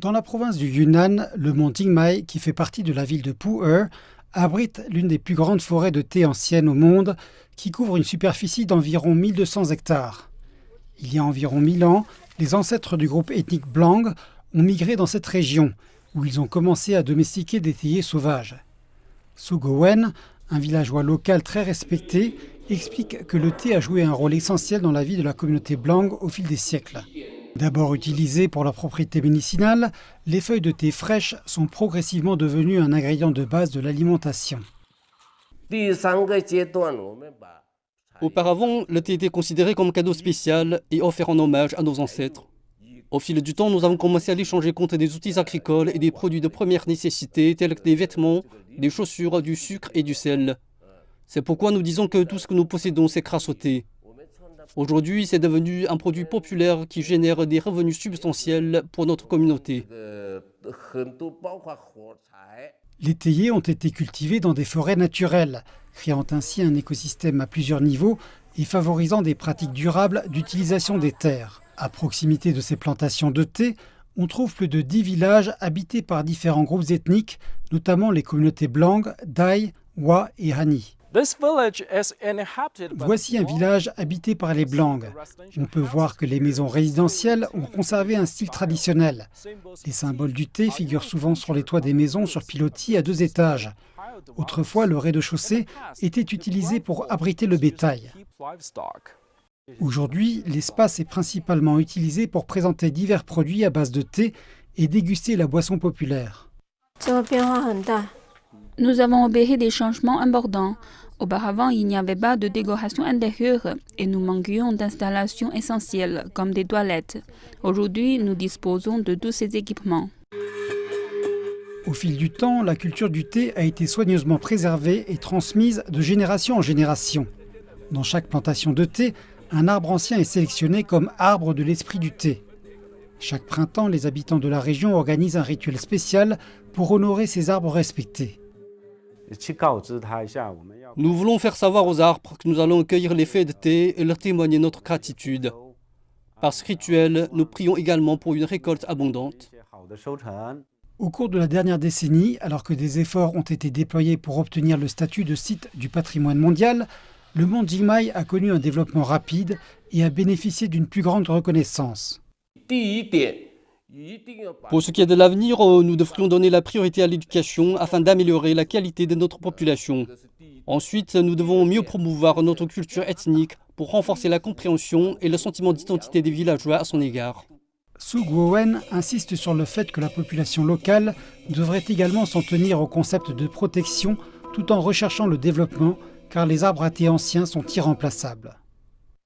Dans la province du Yunnan, le mont Jingmai, qui fait partie de la ville de Pu'er, abrite l'une des plus grandes forêts de thé anciennes au monde, qui couvre une superficie d'environ 1200 hectares. Il y a environ 1000 ans, les ancêtres du groupe ethnique Blang ont migré dans cette région, où ils ont commencé à domestiquer des théiers sauvages. Su Gowen, un villageois local très respecté, explique que le thé a joué un rôle essentiel dans la vie de la communauté Blang au fil des siècles. D'abord utilisées pour leurs propriétés médicinales, les feuilles de thé fraîches sont progressivement devenues un ingrédient de base de l'alimentation. Auparavant, le thé était considéré comme cadeau spécial et offert en hommage à nos ancêtres. Au fil du temps, nous avons commencé à l'échanger contre des outils agricoles et des produits de première nécessité tels que des vêtements, des chaussures, du sucre et du sel. C'est pourquoi nous disons que tout ce que nous possédons, c'est grâce au thé. Aujourd'hui, c'est devenu un produit populaire qui génère des revenus substantiels pour notre communauté. Les théiers ont été cultivés dans des forêts naturelles, créant ainsi un écosystème à plusieurs niveaux et favorisant des pratiques durables d'utilisation des terres. À proximité de ces plantations de thé, on trouve plus de 10 villages habités par différents groupes ethniques, notamment les communautés Blang, Dai, Wa et Hani. Voici un village habité par les Blang. On peut voir que les maisons résidentielles ont conservé un style traditionnel. Les symboles du thé figurent souvent sur les toits des maisons sur pilotis à 2 étages. Autrefois, le rez-de-chaussée était utilisé pour abriter le bétail. Aujourd'hui, l'espace est principalement utilisé pour présenter divers produits à base de thé et déguster la boisson populaire. Nous avons opéré des changements importants. Auparavant, il n'y avait pas de décoration intérieure et nous manquions d'installations essentielles comme des toilettes. Aujourd'hui, nous disposons de tous ces équipements. Au fil du temps, la culture du thé a été soigneusement préservée et transmise de génération en génération. Dans chaque plantation de thé, un arbre ancien est sélectionné comme arbre de l'esprit du thé. Chaque printemps, les habitants de la région organisent un rituel spécial pour honorer ces arbres respectés. Nous voulons faire savoir aux arbres que nous allons cueillir les feuilles de thé et leur témoigner notre gratitude. Par ce rituel, nous prions également pour une récolte abondante. Au cours de la dernière décennie, alors que des efforts ont été déployés pour obtenir le statut de site du patrimoine mondial, le mont Jingmai a connu un développement rapide et a bénéficié d'une plus grande reconnaissance. Pour ce qui est de l'avenir, nous devrions donner la priorité à l'éducation afin d'améliorer la qualité de notre population. Ensuite, nous devons mieux promouvoir notre culture ethnique pour renforcer la compréhension et le sentiment d'identité des villageois à son égard. Su Gowen insiste sur le fait que la population locale devrait également s'en tenir au concept de protection tout en recherchant le développement, car les arbres à thé anciens sont irremplaçables.